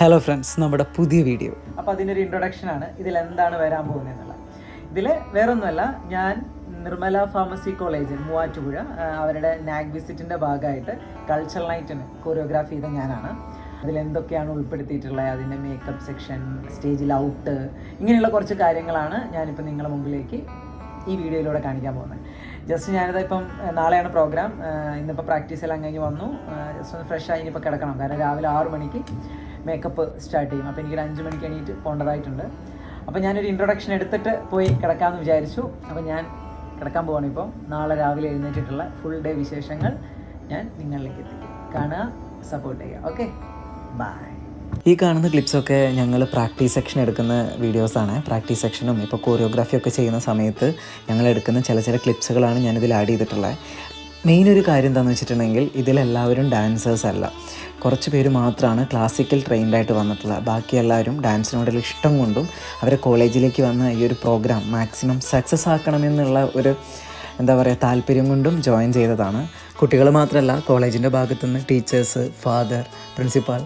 Hello friends, നമ്മുടെ പുതിയ video. അപ്പോൾ അതിനൊരു ഇൻട്രൊഡക്ഷനാണ് ഇതിലെന്താണ് വരാൻ പോകുന്നതെന്നുള്ളത്. ഇതിൽ വേറൊന്നുമല്ല, ഞാൻ നിർമ്മല ഫാർമസി കോളേജ് മൂവാറ്റുപുഴ അവരുടെ നാഗ് വിസിറ്റിൻ്റെ ഭാഗമായിട്ട് കൾച്ചറൽ നൈറ്റിന് കൊറിയോഗ്രാഫി ചെയ്ത ഞാനാണ്. അതിലെന്തൊക്കെയാണ് ഉൾപ്പെടുത്തിയിട്ടുള്ളത്, അതിൻ്റെ മേക്കപ്പ് സെക്ഷൻ, സ്റ്റേജിൽ ഔട്ട്, ഇങ്ങനെയുള്ള കുറച്ച് കാര്യങ്ങളാണ് ഞാനിപ്പോൾ നിങ്ങളുടെ മുമ്പിലേക്ക് ഈ വീഡിയോയിലൂടെ കാണിക്കാൻ പോകുന്നത്. ജസ്റ്റ് ഞാനിത് ഇപ്പം നാളെയാണ് പ്രോഗ്രാം, ഇന്നിപ്പോൾ പ്രാക്ടീസ് എല്ലാം കഴിഞ്ഞ് വന്നു. ജസ്റ്റ് ഒന്ന് ഫ്രഷ് ആയി ഇനിയിപ്പോൾ കിടക്കണം, കാരണം രാവിലെ 6 മണിക്ക് മേക്കപ്പ് സ്റ്റാർട്ട് ചെയ്യും. അപ്പോൾ എനിക്കൊരു 5 മണിക്ക് എണീറ്റ് പോകേണ്ടതായിട്ടുണ്ട്. അപ്പോൾ ഞാനൊരു ഇൻട്രൊഡക്ഷൻ എടുത്തിട്ട് പോയി കിടക്കാമെന്ന് വിചാരിച്ചു. അപ്പോൾ ഞാൻ കിടക്കാൻ പോവാണ്. ഇപ്പോൾ നാളെ രാവിലെ എഴുന്നേറ്റിട്ടുള്ള ഫുൾ ഡേ വിശേഷങ്ങൾ ഞാൻ നിങ്ങളിലേക്ക് എത്തിക്കും. കാണുക, സപ്പോർട്ട് ചെയ്യുക. Okay, bye. ഈ കാണുന്ന ക്ലിപ്സൊക്കെ ഞങ്ങൾ പ്രാക്ടീസ് സെക്ഷൻ എടുക്കുന്ന വീഡിയോസാണ്. പ്രാക്ടീസ് സെക്ഷനും ഇപ്പോൾ കോറിയോഗ്രാഫി ഒക്കെ ചെയ്യുന്ന സമയത്ത് ഞങ്ങൾ എടുക്കുന്ന ചില ക്ലിപ്സുകളാണ് ഞാനിതിൽ ആഡ് ചെയ്തിട്ടുള്ളത്. മെയിൻ ഒരു കാര്യം എന്താണെന്ന് വെച്ചിട്ടുണ്ടെങ്കിൽ, ഇതിലെല്ലാവരും ഡാൻസേഴ്സ് അല്ല, കുറച്ച് പേര് മാത്രമാണ് ക്ലാസിക്കൽ ട്രെയിൻഡായിട്ട് വന്നിട്ടുള്ളത്. ബാക്കി എല്ലാവരും ഡാൻസിനോടുള്ള ഇഷ്ടം കൊണ്ടും അവരെ കോളേജിലേക്ക് വന്ന ഈ ഒരു പ്രോഗ്രാം മാക്സിമം സക്സസ് ആക്കണമെന്നുള്ള ഒരു താല്പര്യം കൊണ്ടും ജോയിൻ ചെയ്തതാണ്. കുട്ടികൾ മാത്രമല്ല, കോളേജിൻ്റെ ഭാഗത്തുനിന്ന് ടീച്ചേഴ്സ്, ഫാദർ, പ്രിൻസിപ്പാൾ,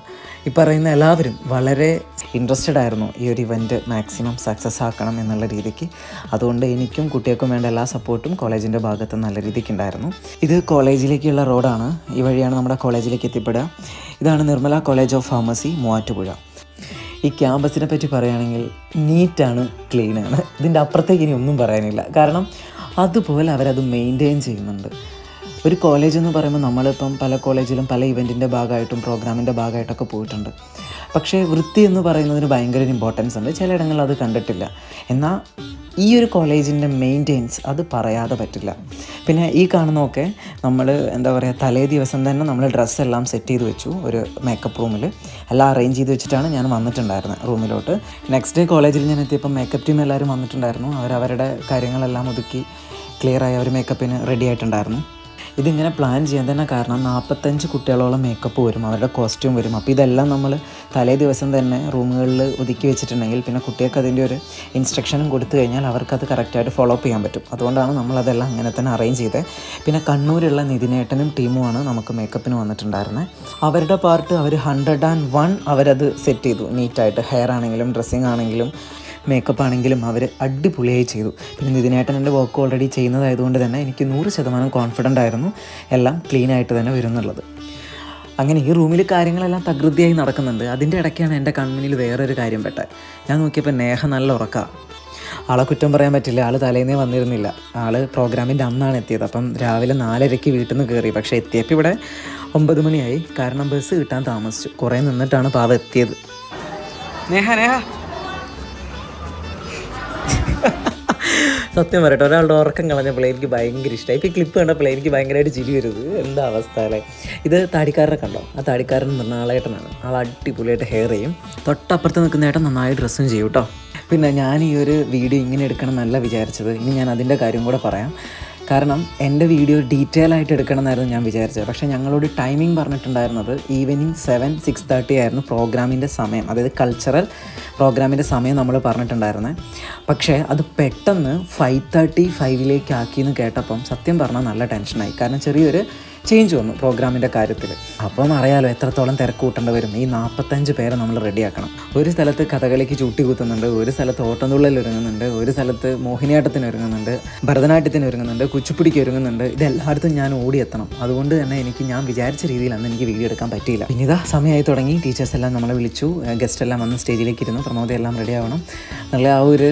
ഈ പറയുന്ന എല്ലാവരും വളരെ ഇൻട്രസ്റ്റഡ് ആയിരുന്നു ഈ ഒരു ഇവൻറ്റ് മാക്സിമം സക്സസ് ആക്കണം എന്നുള്ള രീതിക്ക്. അതുകൊണ്ട് എനിക്കും കുട്ടികൾക്കും വേണ്ട എല്ലാ സപ്പോർട്ടും കോളേജിൻ്റെ ഭാഗത്ത് നല്ല രീതിക്ക് ഉണ്ടായിരുന്നു. ഇത് കോളേജിലേക്കുള്ള റോഡാണ്. ഈ വഴിയാണ് നമ്മുടെ കോളേജിലേക്ക് എത്തിപ്പെടുക. ഇതാണ് Nirmala college of pharmacy Muvattupuzha. ഈ ക്യാമ്പസിനെ പറ്റി പറയുകയാണെങ്കിൽ നീറ്റാണ്, ക്ലീനാണ്. ഇതിൻ്റെ അപ്പുറത്തേക്ക് ഇനി ഒന്നും പറയാനില്ല. കാരണം അതുപോലെ അവരത് മെയിൻറ്റെയിൻ ചെയ്യുന്നുണ്ട്. ഒരു കോളേജ് എന്ന് പറയുമ്പോൾ നമ്മളിപ്പം പല കോളേജിലും പല ഇവൻറ്റിൻ്റെ ഭാഗമായിട്ടും പ്രോഗ്രാമിൻ്റെ ഭാഗമായിട്ടൊക്കെ പോയിട്ടുണ്ട്. പക്ഷേ വൃത്തി എന്ന് പറയുന്നതിന് ഭയങ്കര ഇമ്പോർട്ടൻസ് ഉണ്ട്. ചിലയിടങ്ങളിൽ അത് കണ്ടിട്ടില്ല. എന്നാൽ ഈ ഒരു കോളേജിൻ്റെ മെയിൻറ്റെയിൻസ് അത് പറയാതെ പറ്റില്ല. പിന്നെ ഈ കാണുന്നതൊക്കെ നമ്മൾ തലേ ദിവസം തന്നെ നമ്മൾ ഡ്രസ്സെല്ലാം സെറ്റ് ചെയ്ത് വെച്ചു. ഒരു മേക്കപ്പ് റൂമിൽ എല്ലാം അറേഞ്ച് ചെയ്ത് വെച്ചിട്ടാണ് ഞാൻ വന്നിട്ടുണ്ടായിരുന്നത് റൂമിലോട്ട്. നെക്സ്റ്റ് ഡേ കോളേജിൽ ഞാൻ എത്തിയപ്പോൾ മേക്കപ്പ് ടീം എല്ലാവരും വന്നിട്ടുണ്ടായിരുന്നു. അവരവരുടെ കാര്യങ്ങളെല്ലാം ഒതുക്കി ക്ലിയറായി അവർ മേക്കപ്പിന് റെഡി ആയിട്ടുണ്ടായിരുന്നു. ഇതിങ്ങനെ പ്ലാൻ ചെയ്യാൻ തന്നെ കാരണം 45 കുട്ടികളോളം മേക്കപ്പ് വരും, അവരുടെ കോസ്റ്റ്യൂം വരും. അപ്പോൾ ഇതെല്ലാം നമ്മൾ തലേ ദിവസം തന്നെ റൂമുകളിൽ ഒതുക്കി വെച്ചിട്ടുണ്ടെങ്കിൽ പിന്നെ കുട്ടികൾക്ക് അതിൻ്റെ ഒരു ഇൻസ്ട്രക്ഷനും കൊടുത്തു കഴിഞ്ഞാൽ അവർക്കത് കറക്റ്റായിട്ട് ഫോളോ അപ്പ് ചെയ്യാൻ പറ്റും. അതുകൊണ്ടാണ് നമ്മളതെല്ലാം അങ്ങനെ തന്നെ അറേഞ്ച് ചെയ്തത്. പിന്നെ കണ്ണൂരുള്ള നിതിനേട്ടനും ടീമുമാണ് നമുക്ക് മേക്കപ്പിന് വന്നിട്ടുണ്ടായിരുന്നത്. അവരുടെ പാർട്ട് അവർ 101 അവരത് സെറ്റ് ചെയ്തു നീറ്റായിട്ട്. ഹെയർ ആണെങ്കിലും ഡ്രസ്സിങ് ആണെങ്കിലും മേക്കപ്പ് ആണെങ്കിലും അവർ അടിപൊളിയായി ചെയ്തു. പിന്നെ നിതിനേട്ടൻ്റെ വർക്ക് ഓൾറെഡി ചെയ്യുന്നതായതുകൊണ്ട് തന്നെ എനിക്ക് 100% കോൺഫിഡൻ്റ് ആയിരുന്നു എല്ലാം ക്ലീനായിട്ട് തന്നെ വരുന്നുള്ളത്. അങ്ങനെ ഈ റൂമിൽ കാര്യങ്ങളെല്ലാം തകൃതിയായി നടക്കുന്നുണ്ട്. അതിൻ്റെ ഇടയ്ക്കാണ് എൻ്റെ കൺമുന്നിൽ വേറൊരു കാര്യം പെട്ടത്. ഞാൻ നോക്കിയപ്പോൾ നേഹ നല്ല ഉറക്കമാണ്. ആളെ കുറ്റം പറയാൻ പറ്റില്ല, ആൾ തലേന്നേ വന്നിരുന്നില്ല. ആൾ പ്രോഗ്രാമിൻ്റെ അന്നാണ് എത്തിയത്. അപ്പം രാവിലെ 4:30 വീട്ടിൽ നിന്ന് കയറി. പക്ഷേ എത്തിയപ്പോൾ ഇവിടെ 9 മണിയായി. കാരണം ബസ് കിട്ടാൻ താമസിച്ചു. കുറേ നിന്നിട്ടാണ് പാവ എത്തിയത്. നേഹ സത്യം പറയട്ടെ, ഒരാളുടെ ഉറക്കം കളഞ്ഞപ്പോൾ എനിക്ക് ഭയങ്കര ഇഷ്ടമായി. ഇപ്പോൾ ഈ ക്ലിപ്പ് കണ്ടപ്പോൾ എനിക്ക് ഭയങ്കരമായിട്ട് ചിരി വരുന്നത്. എന്താ അവസ്ഥ അല്ലേ. ഇത് താടിക്കാരനെ കണ്ടോ? ആ താടിക്കാരൻ മൃണാളേട്ടനാണ്. ആൾ അടിപൊളിയായിട്ട് ഹെയർ ചെയ്യും. തൊട്ടപ്പുറത്ത് നിൽക്കുന്ന ഏട്ടൻ നന്നായി ഡ്രസ്സും ചെയ്യും കേട്ടോ. പിന്നെ ഞാൻ ഈ ഒരു വീഡിയോ ഇങ്ങനെ എടുക്കണം എന്നല്ല വിചാരിച്ചത്. ഇനി ഞാൻ അതിൻ്റെ കാര്യം കൂടെ പറയാം. കാരണം എൻ്റെ വീഡിയോ ഡീറ്റെയിൽ ആയിട്ട് എടുക്കണം എന്നായിരുന്നു ഞാൻ വിചാരിച്ചത്. പക്ഷേ ഞങ്ങളോട് ടൈമിംഗ് പറഞ്ഞിട്ടുണ്ടായിരുന്നത് ഈവനിങ് 6:30 ആയിരുന്നു പ്രോഗ്രാമിൻ്റെ സമയം. അതായത് കൾച്ചറൽ പ്രോഗ്രാമിൻ്റെ സമയം നമ്മൾ പറഞ്ഞിട്ടുണ്ടായിരുന്നത്. പക്ഷേ അത് പെട്ടെന്ന് 5:35 ആക്കിയെന്ന് കേട്ടപ്പം സത്യം പറഞ്ഞാൽ നല്ല ടെൻഷനായി. കാരണം ചെറിയൊരു ചേഞ്ച് വന്നു പ്രോഗ്രാമിൻ്റെ കാര്യത്തിൽ. അപ്പം അറിയാലോ എത്രത്തോളം തിരക്ക് കൂട്ടേണ്ടി വരും. ഈ 45 പേരെ നമ്മൾ റെഡിയാക്കണം. ഒരു സ്ഥലത്ത് കഥകളിക്ക് ചൂട്ടി കുത്തുന്നുണ്ട്, ഒരു സ്ഥലത്ത് ഓട്ടംതുള്ളൽ ഒരുങ്ങുന്നുണ്ട്, ഒരു സ്ഥലത്ത് മോഹിനിയാട്ടത്തിന് ഒരുങ്ങുന്നുണ്ട്, ഭരതനാട്യത്തിന് ഒരുങ്ങുന്നുണ്ട്, കുച്ചിപ്പുടിക്ക് ഒരുങ്ങുന്നുണ്ട്. ഇതെല്ലായിടത്തും ഞാൻ ഓടിയെത്തണം. അതുകൊണ്ട് തന്നെ ഞാൻ വിചാരിച്ച രീതിയിൽ അന്ന് എനിക്ക് വീഡിയോ എടുക്കാൻ പറ്റിയില്ല. പിന്നെ ഇതാ സമയമായി തുടങ്ങി. ടീച്ചേഴ്സ് എല്ലാം നമ്മളെ വിളിച്ചു, ഗസ്റ്റ് എല്ലാം വന്ന് സ്റ്റേജിലേക്ക് ഇരുന്നു. പ്രമോദം എല്ലാം റെഡി ആവണം. നല്ല ആ ഒരു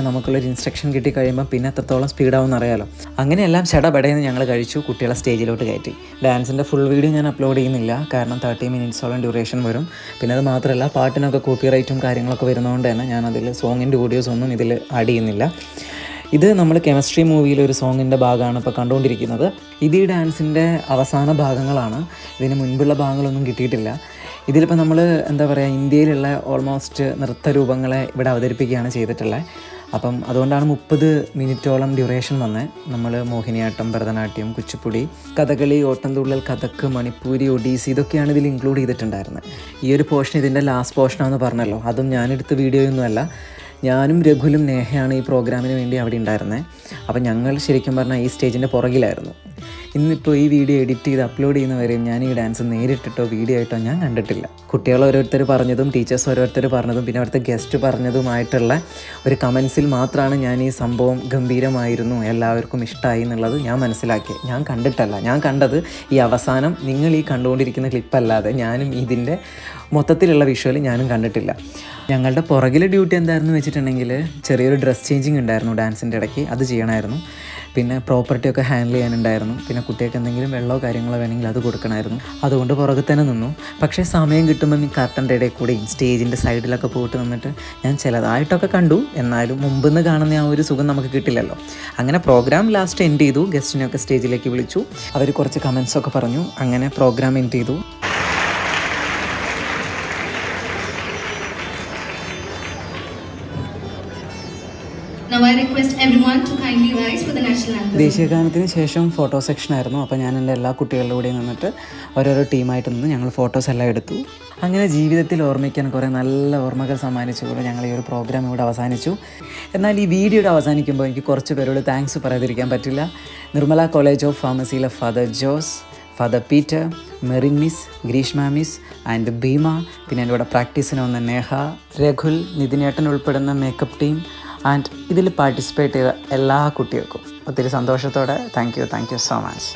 നമുക്കുള്ളൊരു ഇൻസ്ട്രക്ഷൻ കിട്ടി കഴിയുമ്പോൾ പിന്നെ എത്രത്തോളം സ്പീഡാവുമെന്ന് അറിയാലോ. അങ്ങനെയെല്ലാം ചടപടയെന്ന് ഞങ്ങൾ കഴിച്ചു. കുട്ടികളെ സ്റ്റേജിലോട്ട് കയറ്റി. ഡാൻസിൻ്റെ ഫുൾ വീഡിയോ ഞാൻ അപ്ലോഡ് ചെയ്യുന്നില്ല, കാരണം 30 മിനിറ്റ്സോളം ഡ്യൂറേഷൻ വരും. പിന്നെ അത് മാത്രമല്ല, പാട്ടിനൊക്കെ കോപ്പിറൈറ്റും കാര്യങ്ങളൊക്കെ വരുന്നതുകൊണ്ട് തന്നെ ഞാനതിൽ സോങ്ങിൻ്റെ വീഡിയോസ് ഒന്നും ഇതിൽ ആഡ് ചെയ്യുന്നില്ല. ഇത് നമ്മൾ കെമിസ്ട്രി മൂവിയിലെ ഒരു സോങ്ങിൻ്റെ ഭാഗമാണ് ഇപ്പോൾ കണ്ടുകൊണ്ടിരിക്കുന്നത്. ഇത് ഈ ഡാൻസിൻ്റെ അവസാന ഭാഗങ്ങളാണ്. ഇതിന് മുൻപുള്ള ഭാഗങ്ങളൊന്നും കിട്ടിയിട്ടില്ല. ഇതിലിപ്പോൾ നമ്മൾ ഇന്ത്യയിലുള്ള ഓൾമോസ്റ്റ് നൃത്തരൂപങ്ങളെ ഇവിടെ അവതരിപ്പിക്കുകയാണ് ചെയ്തിട്ടുള്ളത്. അപ്പം അതുകൊണ്ടാണ് 30 മിനിറ്റോളം ഡ്യൂറേഷൻ വന്നത്. നമ്മൾ മോഹിനിയാട്ടം, ഭരതനാട്യം, കുച്ചിപ്പുടി, കഥകളി, ഓട്ടംതുള്ളൽ, കഥക്ക്, മണിപ്പൂരി, ഒഡീസി ഇതൊക്കെയാണ് ഇതിൽ ഇൻക്ലൂഡ് ചെയ്തിട്ടുണ്ടായിരുന്നത്. ഈ ഒരു പോർഷൻ ഇതിൻ്റെ ലാസ്റ്റ് പോർഷനാണെന്ന് പറഞ്ഞല്ലോ. അതും ഞാനെടുത്ത വീഡിയോയൊന്നുമല്ല. ഞാനും രഘുലും നേഹയാണ് ഈ പ്രോഗ്രാമിന് വേണ്ടി അവിടെ ഉണ്ടായിരുന്നത്. അപ്പം ഞങ്ങൾ ശരിക്കും പറഞ്ഞാൽ ഈ സ്റ്റേജിൻ്റെ പുറകിലായിരുന്നു. ഇന്നിപ്പോൾ ഈ വീഡിയോ എഡിറ്റ് ചെയ്ത് അപ്ലോഡ് ചെയ്യുന്നവരെയും ഞാൻ ഈ ഡാൻസ് നേരിട്ടിട്ടോ വീഡിയോ ആയിട്ടോ ഞാൻ കണ്ടിട്ടില്ല. കുട്ടികൾ ഓരോരുത്തർ പറഞ്ഞതും ടീച്ചേഴ്സ് ഓരോരുത്തർ പറഞ്ഞതും പിന്നെ അവിടുത്തെ ഗസ്റ്റ് പറഞ്ഞതുമായിട്ടുള്ള ഒരു കമൻസിൽ മാത്രമാണ് ഞാൻ ഈ സംഭവം ഗംഭീരമായിരുന്നു, എല്ലാവർക്കും ഇഷ്ടമായി എന്നുള്ളത് ഞാൻ മനസ്സിലാക്കി. ഞാൻ കണ്ടിട്ടല്ല, ഞാൻ കണ്ടത് ഈ അവസാനം നിങ്ങൾ ഈ കണ്ടുകൊണ്ടിരിക്കുന്ന ക്ലിപ്പല്ലാതെ ഞാനും ഇതിൻ്റെ മൊത്തത്തിലുള്ള വിഷ്വൽ ഞാനും കണ്ടിട്ടില്ല. ഞങ്ങളുടെ പുറകിലെ ഡ്യൂട്ടി എന്തായിരുന്നു വെച്ചിട്ടുണ്ടെങ്കിൽ ചെറിയൊരു ഡ്രസ് ചേഞ്ചിങ് ഉണ്ടായിരുന്നു ഡാൻസിൻ്റെ ഇടയ്ക്ക്, അത് ചെയ്യണമായിരുന്നു. പിന്നെ പ്രോപ്പർട്ടിയൊക്കെ ഹാൻഡിൽ ചെയ്യാനുണ്ടായിരുന്നു. പിന്നെ കുട്ടികൾക്ക് എന്തെങ്കിലും വെള്ളമോ കാര്യങ്ങളോ വേണമെങ്കിൽ അത് കൊടുക്കണമായിരുന്നു. അതുകൊണ്ട് പുറകെ തന്നെ നിന്നു. പക്ഷേ സമയം കിട്ടുമ്പം ഈ കർട്ടൻ്റെ ഇടയിൽ കൂടെയും സ്റ്റേജിൻ്റെ സൈഡിലൊക്കെ പോയിട്ട് നിന്നിട്ട് ഞാൻ ചിലതായിട്ടൊക്കെ കണ്ടു. എന്നാലും മുമ്പെന്ന് കാണുന്ന ആ ഒരു സുഖം നമുക്ക് കിട്ടില്ലല്ലോ. അങ്ങനെ പ്രോഗ്രാം ലാസ്റ്റ് എൻഡ് ചെയ്തു. ഗസ്റ്റിനെയൊക്കെ സ്റ്റേജിലേക്ക് വിളിച്ചു. അവർ കുറച്ച് കമൻസൊക്കെ പറഞ്ഞു. അങ്ങനെ പ്രോഗ്രാം എൻഡ് ചെയ്തു. Now I request everyone to kindly rise for the national anthem. ദേശീയഗാനത്തിന് ശേഷം ഫോട്ടോ സെക്ഷനായിരുന്നു. അപ്പോൾ ഞാൻ എൻ്റെ എല്ലാ കുട്ടികളുടെ കൂടെയും നിന്നിട്ട് ഓരോരോ ടീമായിട്ട് നിന്ന് ഞങ്ങൾ ഫോട്ടോസ് എല്ലാം എടുത്തു. അങ്ങനെ ജീവിതത്തിൽ ഓർമ്മിക്കാൻ കുറേ നല്ല ഓർമ്മകൾ സമ്മാനിച്ചുകൊണ്ട് ഞങ്ങൾ ഈ ഒരു പ്രോഗ്രാം ഇവിടെ അവസാനിച്ചു. എന്നാൽ ഈ വീഡിയോയുടെ അവസാനിക്കുമ്പോൾ എനിക്ക് കുറച്ച് പേരോട് താങ്ക്സ് പറയാതിരിക്കാൻ പറ്റില്ല. നിർമ്മല കോളേജ് ഓഫ് ഫാർമസിയിലെ father Jose, father Peter, Merin miss, Greeshma miss and Bheema, പിന്നെ എൻ്റെ കൂടെ പ്രാക്ടീസിന് വന്ന നേഹ, രഘുൽ, നിതിനേട്ടൻ ഉൾപ്പെടുന്ന മേക്കപ്പ് ടീം ആൻഡ് ഇതിൽ പാർട്ടിസിപ്പേറ്റ് ചെയ്ത എല്ലാ കുട്ടികൾക്കും ഒത്തിരി സന്തോഷത്തോടെ താങ്ക് യു സോ മച്ച്.